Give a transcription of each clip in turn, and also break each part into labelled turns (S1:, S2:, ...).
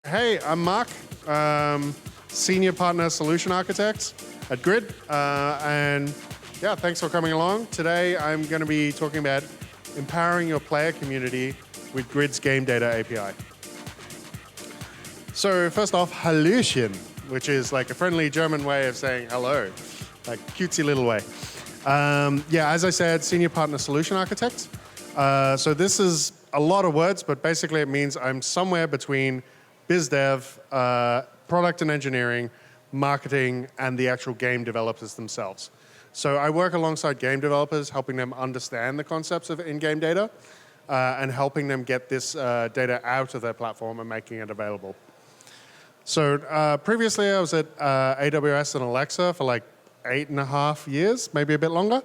S1: Hey, I'm Mark, Senior Partner Solution Architect at Grid. And yeah, thanks for coming along. Today, I'm going to be talking about empowering your player community with Grid's Game Data API. So first off, Hallöchen, which is like a friendly German way of saying hello, like cutesy little way. Yeah, as I said, Senior Partner Solution Architect. So this is a lot of words, but basically it means I'm somewhere between biz dev, product and engineering, marketing, and the actual game developers themselves. So I work alongside game developers, helping them understand the concepts of in-game data and helping them get this data out of their platform and making it available. So previously I was at AWS and Alexa for like 8.5 years, maybe a bit longer,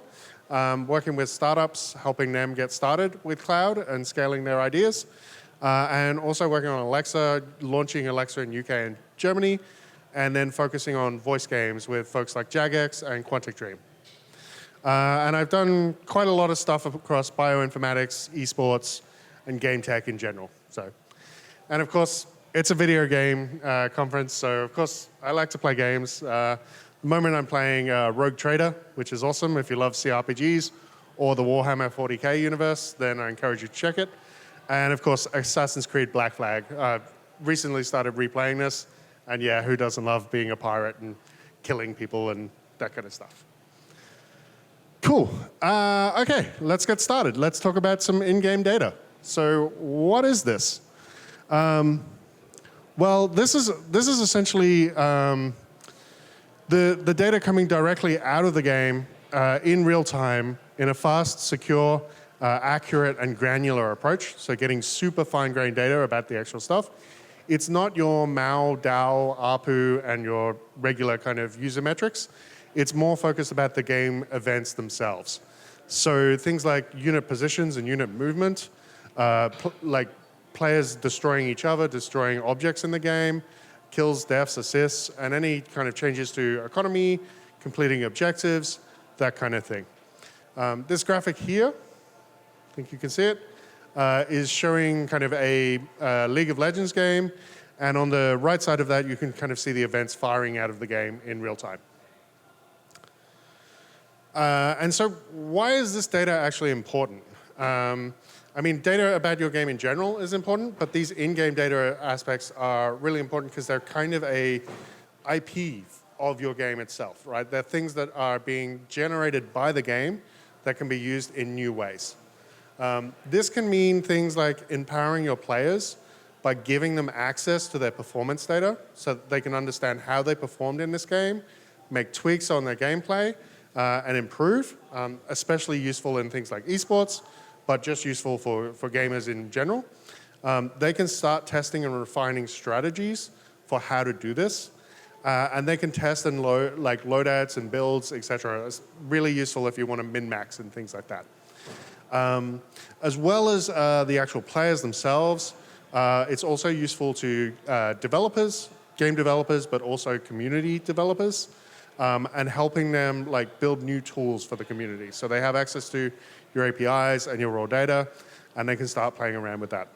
S1: working with startups, helping them get started with cloud and scaling their ideas. And also working on Alexa, launching Alexa in UK and Germany, and then focusing on voice games with folks like Jagex and Quantic Dream. And I've done quite a lot of stuff across bioinformatics, esports, and game tech in general. And of course, it's a video game conference, so of course, I like to play games. The moment I'm playing Rogue Trader, which is awesome if you love CRPGs, or the Warhammer 40K universe, then I encourage you to check it. And of course, Assassin's Creed Black Flag. Recently started replaying this, and yeah, who doesn't love being a pirate and killing people and that kind of stuff? Cool. Okay, let's get started. Let's talk about some in-game data. So what is this? Well, this is essentially the data coming directly out of the game in real time in a fast, secure, accurate and granular approach, so getting super fine-grained data about the actual stuff. It's not your MAU, DAU, ARPU, and your regular kind of user metrics. It's more focused about the game events themselves. So things like unit positions and unit movement, like players destroying each other, destroying objects in the game, kills, deaths, assists, and any kind of changes to economy, completing objectives, that kind of thing. This graphic here, I think you can see it, is showing kind of a League of Legends game. And on the right side of that, you can kind of see the events firing out of the game in real time. And so why is this data actually important? I mean, data about your game in general is important, but these in-game data aspects are really important because they're kind of a IP of your game itself, right? They're things that are being generated by the game that can be used in new ways. This can mean things like empowering your players by giving them access to their performance data so that they can understand how they performed in this game, make tweaks on their gameplay, and improve, especially useful in things like esports, but just useful for gamers in general. They can start testing and refining strategies for how to do this, and they can test and like loadouts and builds, etc. It's really useful if you want to min-max and things like that. As well as the actual players themselves, it's also useful to developers, game developers, but also community developers, and helping them like build new tools for the community. So they have access to your APIs and your raw data, and they can start playing around with that.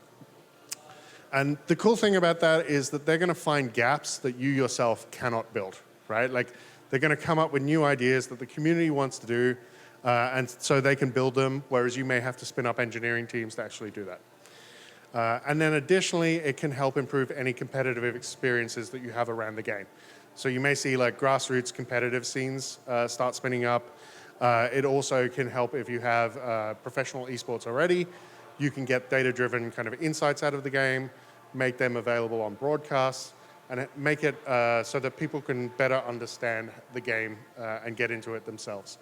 S1: And the cool thing about that is that they're going to find gaps that you yourself cannot build, right? Like they're going to come up with new ideas that the community wants to do, and so they can build them, whereas you may have to spin up engineering teams to actually do that. And then additionally, it can help improve any competitive experiences that you have around the game. So you may see like grassroots competitive scenes start spinning up. It also can help if you have professional esports already. You can get data-driven kind of insights out of the game, make them available on broadcasts, and make it so that people can better understand the game and get into it themselves.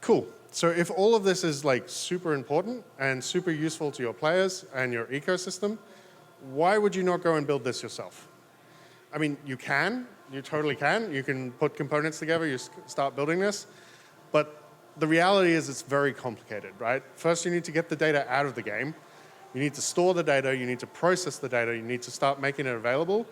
S1: Cool. So if all of this is like super important and super useful to your players and your ecosystem, why would you not go and build this yourself? I mean, you totally can. You can put components together, you start building this, but the reality is it's very complicated, right? First, you need to get the data out of the game. You need to store the data, you need to process the data, you need to start making it available,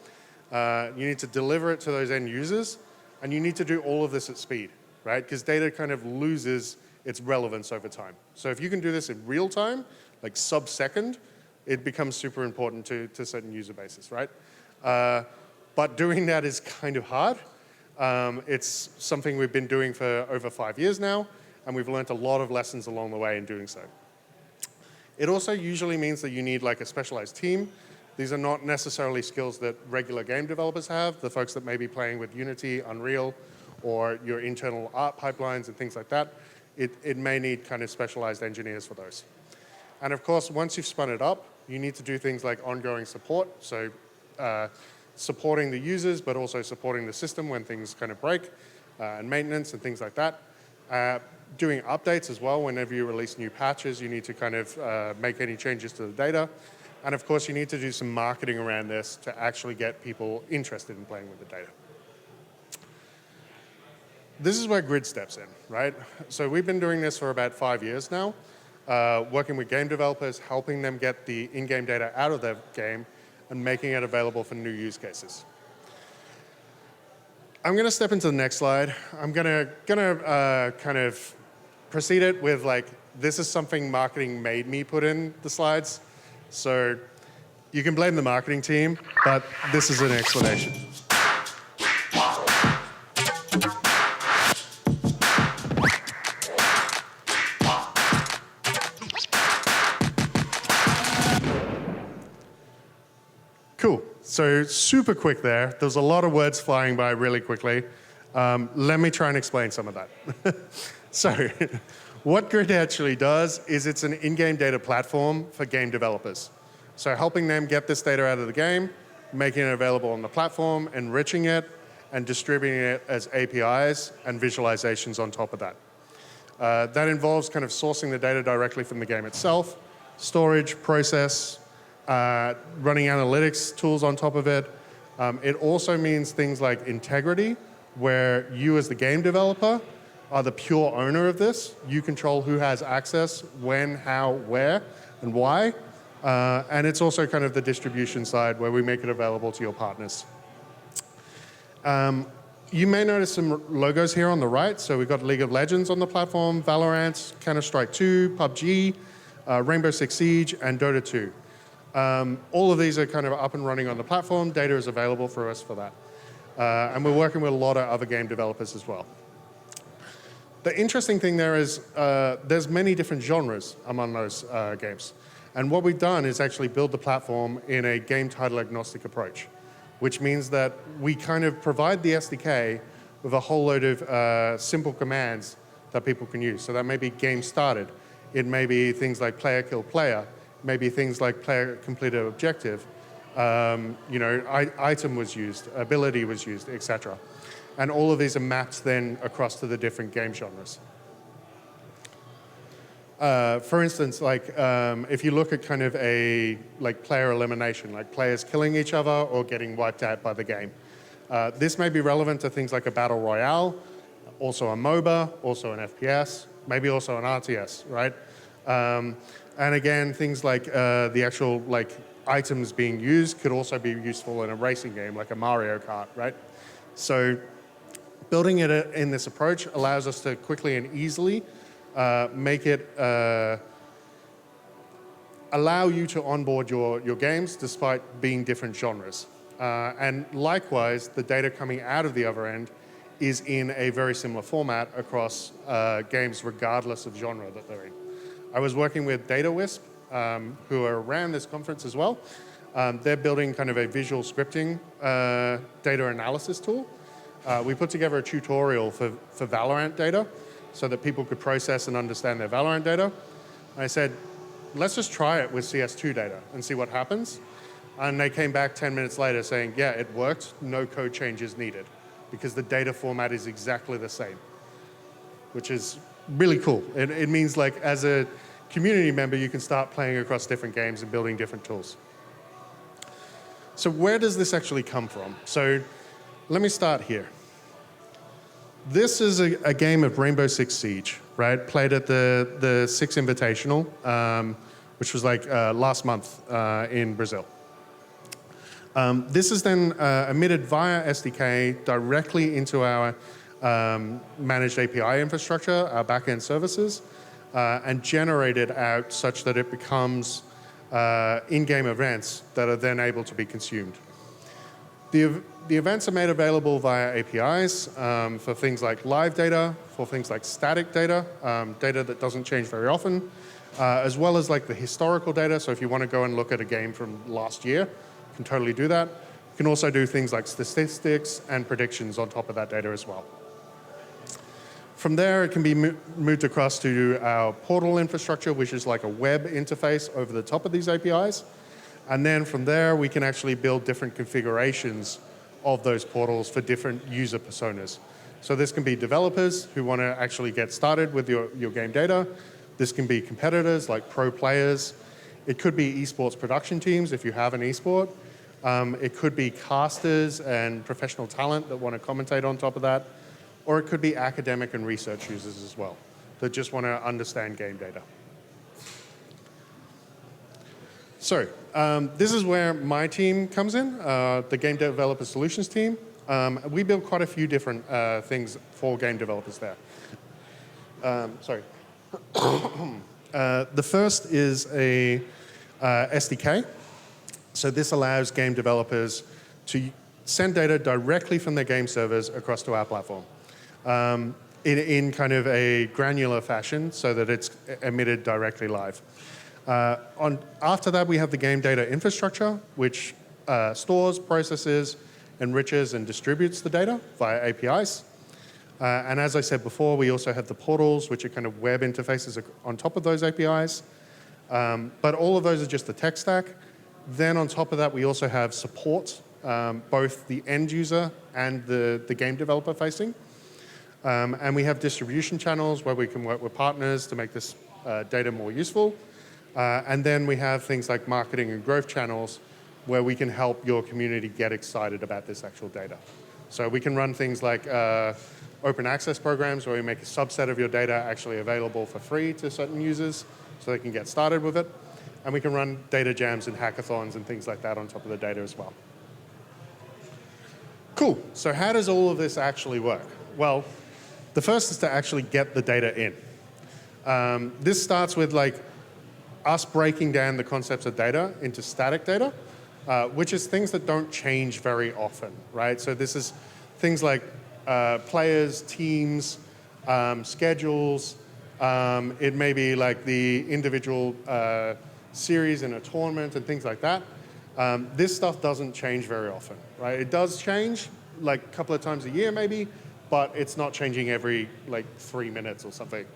S1: you need to deliver it to those end users, and you need to do all of this at speed, right? Because data kind of loses its relevance over time. So if you can do this in real time, like sub-second, it becomes super important to certain user bases, right? But doing that is kind of hard. It's something we've been doing for over 5 years now, and we've learned a lot of lessons along the way in doing so. It also usually means that you need like a specialized team. These are not necessarily skills that regular game developers have, the folks that may be playing with Unity, Unreal, or your internal art pipelines and things like that. It may need kind of specialized engineers for those. And of course, once you've spun it up, you need to do things like ongoing support. So supporting the users, but also supporting the system when things kind of break, and maintenance and things like that. Doing updates as well. Whenever you release new patches, you need to kind of make any changes to the data. And of course, you need to do some marketing around this to actually get people interested in playing with the data. This is where Grid steps in, right? So we've been doing this for about 5 years now, working with game developers, helping them get the in-game data out of their game and making it available for new use cases. I'm going to step into the next slide. I'm going to kind of precede it with like, this is something marketing made me put in the slides. So you can blame the marketing team, but this is an explanation. Cool. So super quick there. There's a lot of words flying by really quickly. Let me try and explain some of that. So what Grid actually does is it's an in-game data platform for game developers. So helping them get this data out of the game, making it available on the platform, enriching it, and distributing it as APIs and visualizations on top of that. That involves kind of sourcing the data directly from the game itself, storage, process, running analytics tools on top of it. It also means things like integrity, where you as the game developer are the pure owner of this. You control who has access, when, how, where, and why. And it's also kind of the distribution side where we make it available to your partners. You may notice some logos here on the right. So we've got League of Legends on the platform, Valorant, Counter-Strike 2, PUBG, Rainbow Six Siege, and Dota 2. All of these are kind of up and running on the platform. Data is available for us for that. And we're working with a lot of other game developers as well. The interesting thing there is there's many different genres among those games. And what we've done is actually build the platform in a game title agnostic approach, which means that we kind of provide the SDK with a whole load of simple commands that people can use. So that may be game started. It may be things like player kill player, maybe things like player completed objective. Item was used, ability was used, etc. And all of these are mapped then across to the different game genres. For instance, if you look at kind of a player elimination, like players killing each other or getting wiped out by the game, this may be relevant to things like a battle royale, also a MOBA, also an FPS, maybe also an RTS, right? And again, things like the actual items being used could also be useful in a racing game like a Mario Kart, right? So building it in this approach allows us to quickly and easily make it allow you to onboard your games despite being different genres. And likewise, the data coming out of the other end is in a very similar format across games regardless of genre that they're in. I was working with DataWisp, who are around this conference as well. They're building kind of a visual scripting data analysis tool. We put together a tutorial for Valorant data so that people could process and understand their Valorant data. I said, let's just try it with CS2 data and see what happens. And they came back 10 minutes later saying, yeah, it worked, no code changes needed, because the data format is exactly the same, which is really cool. It means as a community member, you can start playing across different games and building different tools. So where does this actually come from? So let me start here. This is a game of Rainbow Six Siege, right? Played at the Six Invitational, which was like last month in Brazil. This is then emitted via SDK directly into our managed API infrastructure, our backend services, and generated out such that it becomes in-game events that are then able to be consumed. The events are made available via APIs for things like live data, for things like static data, data that doesn't change very often, as well as like the historical data. So if you want to go and look at a game from last year, you can totally do that. You can also do things like statistics and predictions on top of that data as well. From there, it can be moved across to our portal infrastructure, which is like a web interface over the top of these APIs. And then from there, we can actually build different configurations of those portals for different user personas. So this can be developers who want to actually get started with your game data. This can be competitors like pro players. It could be esports production teams if you have an esport. It could be casters and professional talent that want to commentate on top of that. Or it could be academic and research users as well that just want to understand game data. So this is where my team comes in, the Game Developer Solutions team. We build quite a few different things for game developers there. The first is a SDK. So this allows game developers to send data directly from their game servers across to our platform in kind of a granular fashion so that it's emitted directly live. After that, we have the game data infrastructure, which stores, processes, enriches, and distributes the data via APIs. And as I said before, we also have the portals, which are kind of web interfaces on top of those APIs. But all of those are just the tech stack. Then on top of that, we also have support, both the end user and the game developer facing. And we have distribution channels where we can work with partners to make this data more useful. And then we have things like marketing and growth channels where we can help your community get excited about this actual data. So we can run things like open access programs where we make a subset of your data actually available for free to certain users so they can get started with it. And we can run data jams and hackathons and things like that on top of the data as well. Cool. So how does all of this actually work? Well, the first is to actually get the data in. This starts with like us breaking down the concepts of data into static data, which is things that don't change very often, right? So this is things like players, teams, schedules. It may be like the individual series in a tournament and things like that. This stuff doesn't change very often, right? It does change like a couple of times a year maybe, but it's not changing every like 3 minutes or something.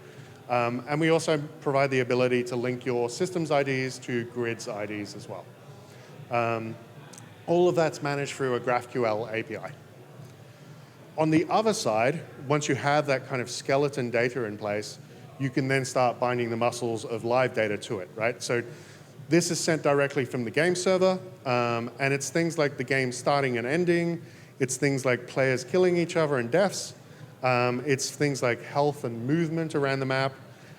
S1: And we also provide the ability to link your systems IDs to grids IDs as well. All of that's managed through a GraphQL API. On the other side, once you have that kind of skeleton data in place, you can then start binding the muscles of live data to it, right? So this is sent directly from the game server, and it's things like the game starting and ending. It's things like players killing each other and deaths. It's things like health and movement around the map,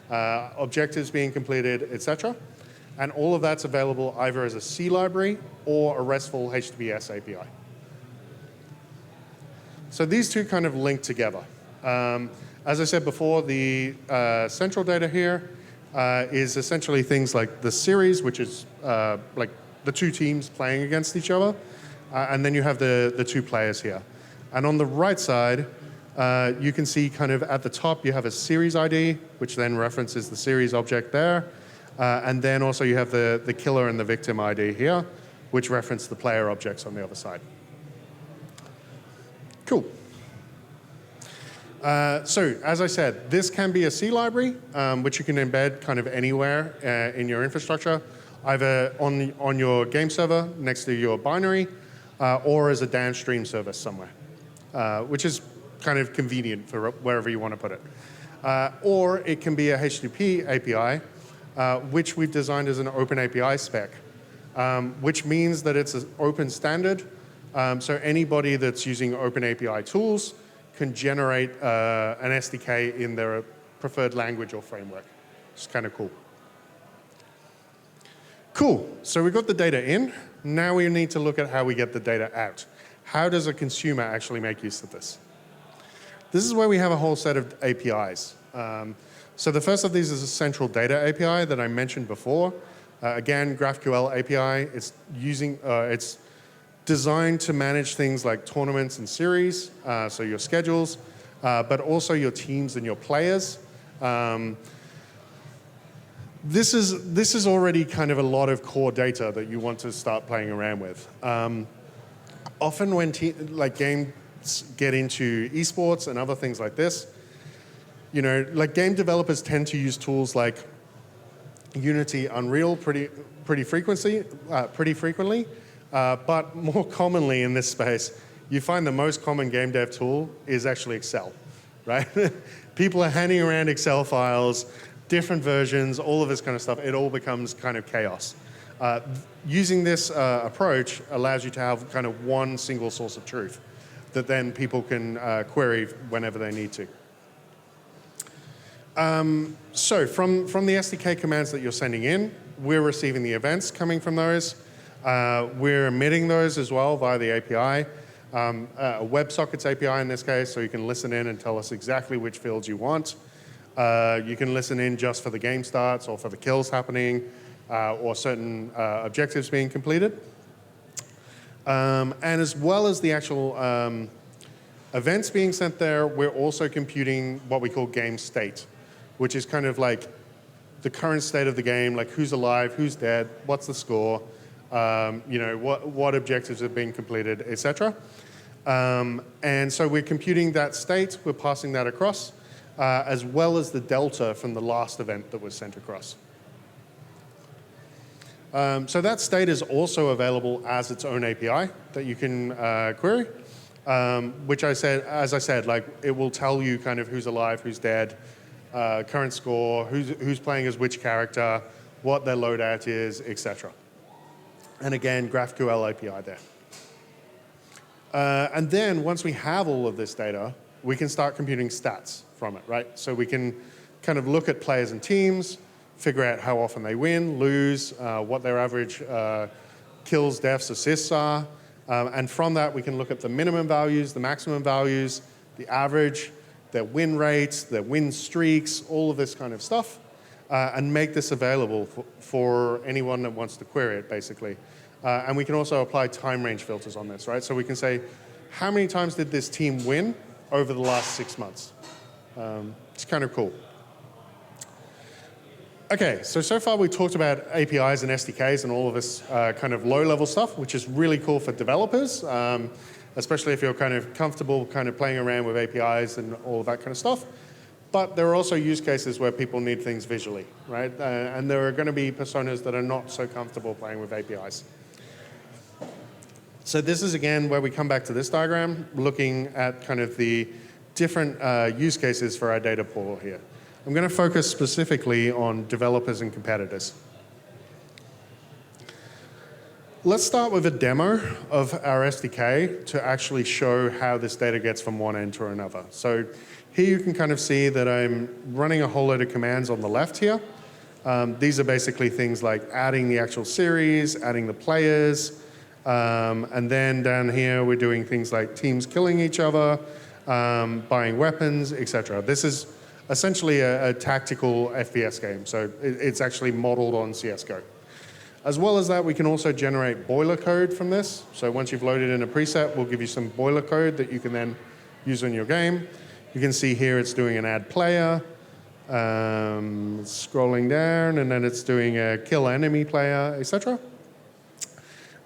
S1: objectives being completed, etc. And all of that's available either as a C library or a RESTful HTTPS API. So these two kind of link together. As I said before, the central data here is essentially things like the series, which is like the two teams playing against each other. And then you have the two players here. And on the right side, you can see kind of at the top, you have a series ID, which then references the series object there. And then also you have the killer and the victim ID here, which reference the player objects on the other side. Cool. So as I said, this can be a C library, which you can embed kind of anywhere in your infrastructure, either on your game server next to your binary, or as a downstream service somewhere, which is kind of convenient for wherever you want to put it. Or it can be a HTTP API, which we've designed as an open API spec, which means that it's an open standard. So anybody that's using open API tools can generate an SDK in their preferred language or framework. It's kind of cool. Cool, so we got the data in. Now we need to look at how we get the data out. How does a consumer actually make use of this? This is where we have a whole set of APIs. So the first of these is a central data API that I mentioned before. Again, GraphQL API. It's designed to manage things like tournaments and series, so your schedules, but also your teams and your players. This is already kind of a lot of core data that you want to start playing around with. Often when games get into esports and other things like this, game developers tend to use tools like Unity, Unreal pretty frequently, but more commonly in this space, you find the most common game dev tool is actually Excel, right? People are handing around Excel files, different versions, all of this kind of stuff. It all becomes kind of chaos. Using this approach allows you to have kind of one single source of truth that then people can query whenever they need to. So from the SDK commands that you're sending in, we're receiving the events coming from those. We're emitting those as well via the API. A WebSockets API in this case, so you can listen in and tell us exactly which fields you want. You can listen in just for the game starts or for the kills happening or certain objectives being completed. And as well as the actual events being sent there, we're also computing what we call game state, which is kind of like the current state of the game, like who's alive, who's dead, what's the score, what objectives have been completed, etc. And so we're computing that state, we're passing that across, as well as the delta from the last event that was sent across. So that state is also available as its own API that you can query, which as I said, like it will tell you kind of who's alive, who's dead, current score, who's playing as which character, what their loadout is, etc. And again, GraphQL API there. And then once we have all of this data, we can start computing stats from it, right? So we can kind of look at players and teams, figure out how often they win, lose, what their average kills, deaths, assists are. And from that, we can look at the minimum values, the maximum values, the average, their win rates, their win streaks, all of this kind of stuff, and make this available for anyone that wants to query it, basically. And we can also apply time range filters on this, right? So we can say, how many times did this team win over the last 6 months? It's kind of cool. Okay, so far we talked about APIs and SDKs and all of this kind of low-level stuff, which is really cool for developers, especially if you're kind of comfortable kind of playing around with APIs and all of that kind of stuff. But there are also use cases where people need things visually, right? And there are going to be personas that are not so comfortable playing with APIs. So this is, again, where we come back to this diagram, looking at kind of the different use cases for our data pool here. I'm going to focus specifically on developers and competitors. Let's start with a demo of our SDK to actually show how this data gets from one end to another. So here you can kind of see that I'm running a whole load of commands on the left here. These are basically things like adding the actual series, adding the players, and then down here we're doing things like teams killing each other, buying weapons, etc. This is essentially a tactical FPS game, so it's actually modeled on CSGO. As well as that, we can also generate boiler code from this. So once you've loaded in a preset, we'll give you some boiler code that you can then use in your game. You can see here it's doing an add player, scrolling down, and then it's doing a kill enemy player, etc.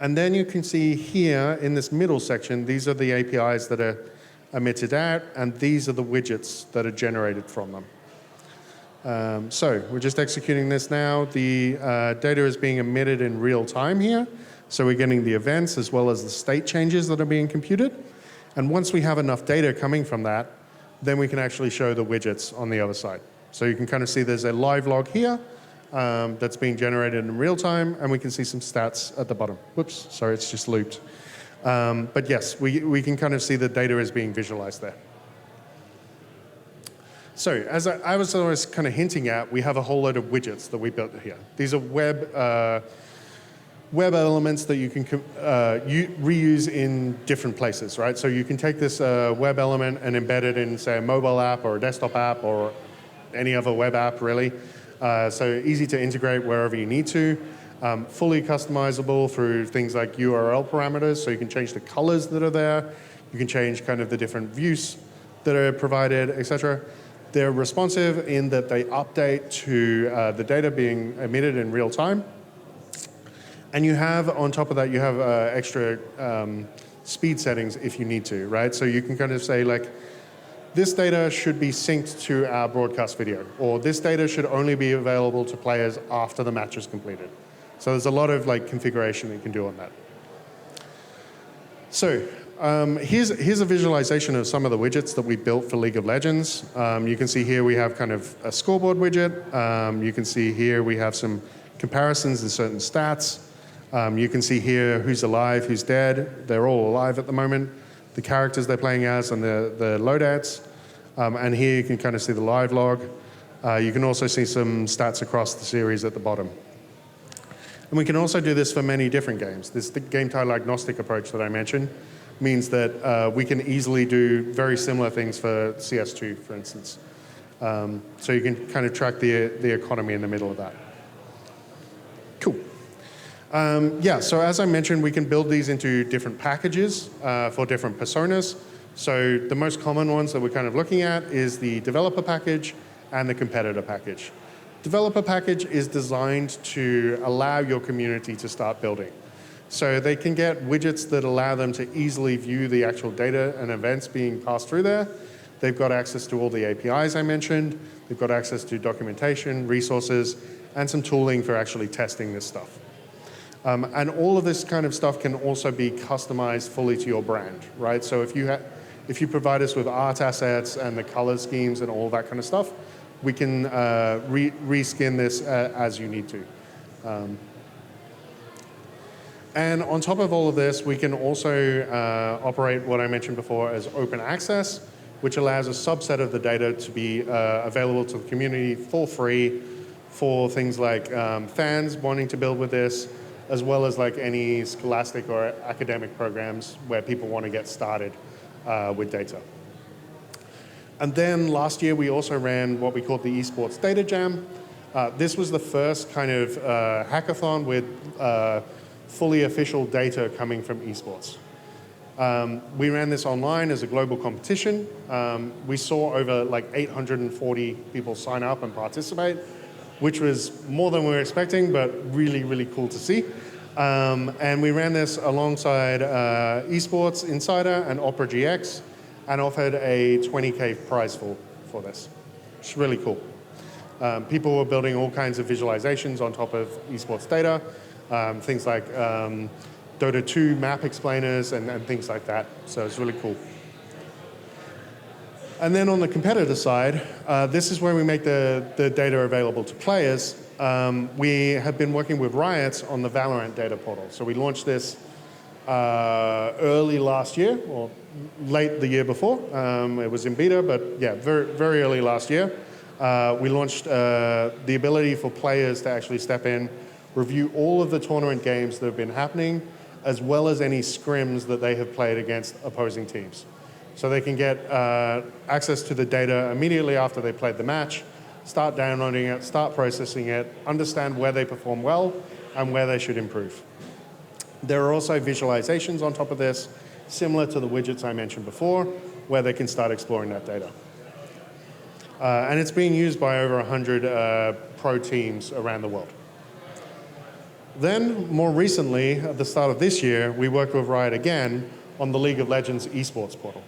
S1: And then you can see here in this middle section, these are the APIs that are emitted out, and these are the widgets that are generated from them. So we're just executing this now. The data is being emitted in real time here. So we're getting the events as well as the state changes that are being computed. And once we have enough data coming from that, then we can actually show the widgets on the other side. So you can kind of see there's a live log here that's being generated in real time, and we can see some stats at the bottom. Whoops, sorry, it's just looped. But yes, we can kind of see the data is being visualized there. So as I was always kind of hinting at, we have a whole load of widgets that we built here. These are web web elements that you can reuse in different places, right? So you can take this web element and embed it in, say, a mobile app or a desktop app or any other web app, really. So easy to integrate wherever you need to. Fully customizable through things like URL parameters, so you can change the colors that are there. You can change kind of the different views that are provided, etc. They're responsive in that they update to the data being emitted in real time. And you have, on top of that, you have extra speed settings if you need to, right? So you can kind of say, like, this data should be synced to our broadcast video, or this data should only be available to players after the match is completed. So there's a lot of like configuration that you can do on that. So here's a visualization of some of the widgets that we built for League of Legends. You can see here we have kind of a scoreboard widget. You can see here we have some comparisons in certain stats. You can see here who's alive, who's dead. They're all alive at the moment. The characters they're playing as and the loadouts. And here you can kind of see the live log. You can also see some stats across the series at the bottom. And we can also do this for many different games. This game title agnostic approach that I mentioned means that we can easily do very similar things for CS2, for instance. So you can kind of track the economy in the middle of that. Cool. Yeah, so as I mentioned, we can build these into different packages for different personas. So the most common ones that we're kind of looking at is the developer package and the competitor package. Developer package is designed to allow your community to start building. So they can get widgets that allow them to easily view the actual data and events being passed through there. They've got access to all the APIs I mentioned. They've got access to documentation, resources, and some tooling for actually testing this stuff. And all of this kind of stuff can also be customized fully to your brand, right? So if you provide us with art assets and the color schemes and all that kind of stuff, we can reskin this as you need to. And on top of all of this, we can also operate what I mentioned before as open access, which allows a subset of the data to be available to the community for free for things like fans wanting to build with this, as well as like any scholastic or academic programs where people want to get started with data. And then last year, we also ran what we called the Esports Data Jam. This was the first kind of hackathon with fully official data coming from esports. We ran this online as a global competition. We saw over like 840 people sign up and participate, which was more than we were expecting, but really, really cool to see. And we ran this alongside Esports Insider and Opera GX, and offered a 20K prize for this. It's really cool. People were building all kinds of visualizations on top of esports data, things like Dota 2 map explainers and things like that. So it's really cool. And then on the competitor side, this is where we make the data available to players. We have been working with Riot on the Valorant data portal. So we launched this early last year, or late the year before. It was in beta, but yeah, very, very early last year. We launched the ability for players to actually step in, review all of the tournament games that have been happening, as well as any scrims that they have played against opposing teams. So they can get access to the data immediately after they played the match, start downloading it, start processing it, understand where they perform well and where they should improve. There are also visualizations on top of this, similar to the widgets I mentioned before, where they can start exploring that data. And it's being used by over 100 pro teams around the world. Then, more recently, at the start of this year, we worked with Riot again on the League of Legends esports portal.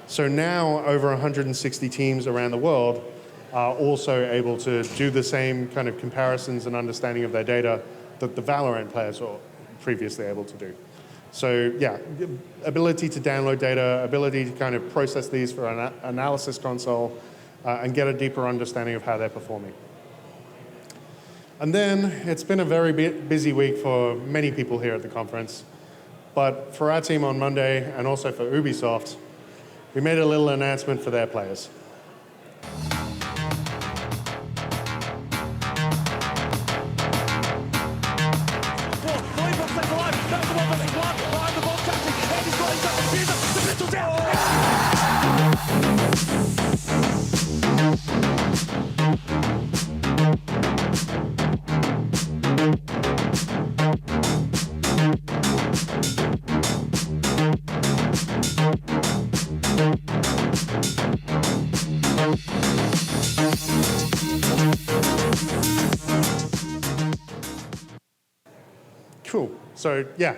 S1: So now, over 160 teams around the world are also able to do the same kind of comparisons and understanding of their data that the Valorant players were previously able to do. So yeah, ability to download data, ability to kind of process these for an analysis console, and get a deeper understanding of how they're performing. And then it's been a very busy week for many people here at the conference. But for our team on Monday, and also for Ubisoft, we made a little announcement for their players. Cool. So yeah,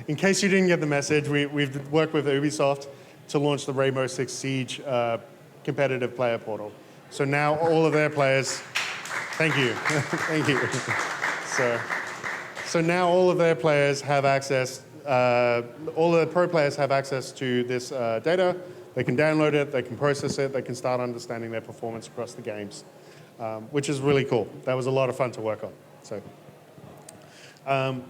S1: in case you didn't get the message, we've worked with Ubisoft to launch the Rainbow Six Siege competitive player portal. So now all of their players, thank you, thank you. So now all of their players have access, all of the pro players have access to this data. They can download it, they can process it, they can start understanding their performance across the games, which is really cool. That was a lot of fun to work on. So.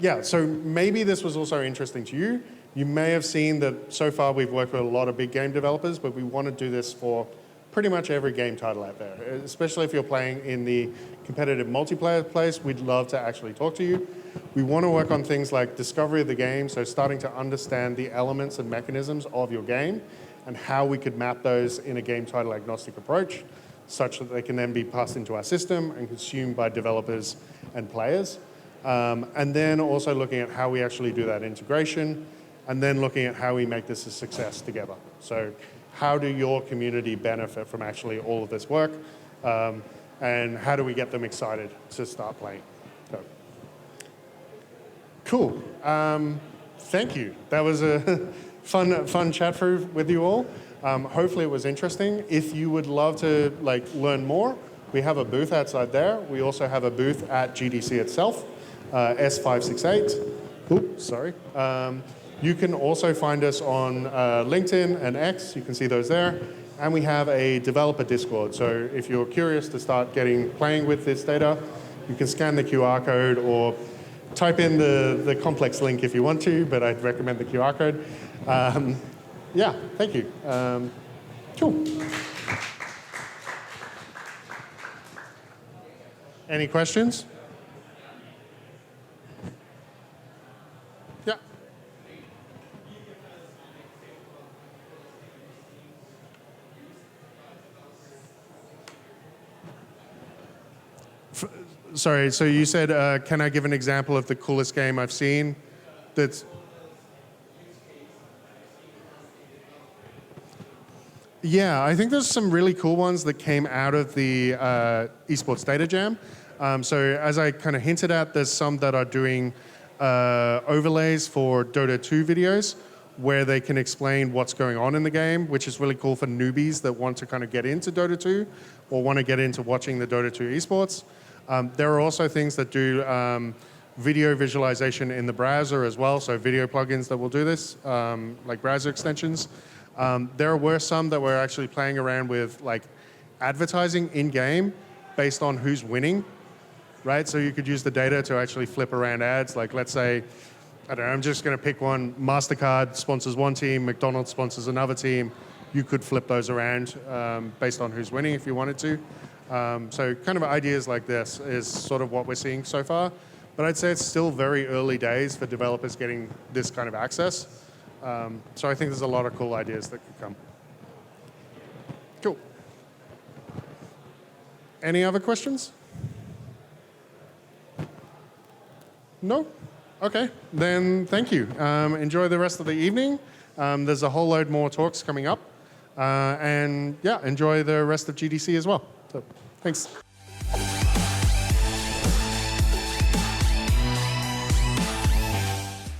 S1: Yeah, so maybe this was also interesting to you. You may have seen that so far we've worked with a lot of big game developers, but we want to do this for pretty much every game title out there, especially if you're playing in the competitive multiplayer place. We'd love to actually talk to you. We want to work on things like discovery of the game, so starting to understand the elements and mechanisms of your game and how we could map those in a game title agnostic approach, such that they can then be passed into our system and consumed by developers and players. And then also looking at how we actually do that integration, and then looking at how we make this a success together. So how do your community benefit from actually all of this work, and how do we get them excited to start playing? So, cool. Thank you. That was a fun chat through with you all. Hopefully it was interesting. If you would love to learn more, we have a booth outside there. We also have a booth at GDC itself. S568. Oops, sorry. You can also find us on LinkedIn and X. You can see those there. And we have a developer Discord. So if you're curious to start playing with this data, you can scan the QR code or type in the complex link if you want to, but I'd recommend the QR code. Yeah, thank you. Cool. Any questions? Yeah. Sorry, so you said, can I give an example of the coolest game I've seen that's... Yeah, I think there's some really cool ones that came out of the Esports Data Jam. So as I kind of hinted at, there's some that are doing overlays for Dota 2 videos where they can explain what's going on in the game, which is really cool for newbies that want to kind of get into Dota 2 or want to get into watching the Dota 2 esports. There are also things that do video visualization in the browser as well, so video plugins that will do this, like browser extensions. There were some that were actually playing around with advertising in-game based on who's winning, right? So you could use the data to actually flip around ads. Like let's say, I don't know, I'm just going to pick one. MasterCard sponsors one team, McDonald's sponsors another team. You could flip those around based on who's winning if you wanted to. So kind of ideas like this is sort of what we're seeing so far. But I'd say it's still very early days for developers getting this kind of access. So I think there's a lot of cool ideas that could come. Cool. Any other questions? No? Okay, then thank you. Enjoy the rest of the evening. There's a whole load more talks coming up. And yeah, enjoy the rest of GDC as well. So, thanks.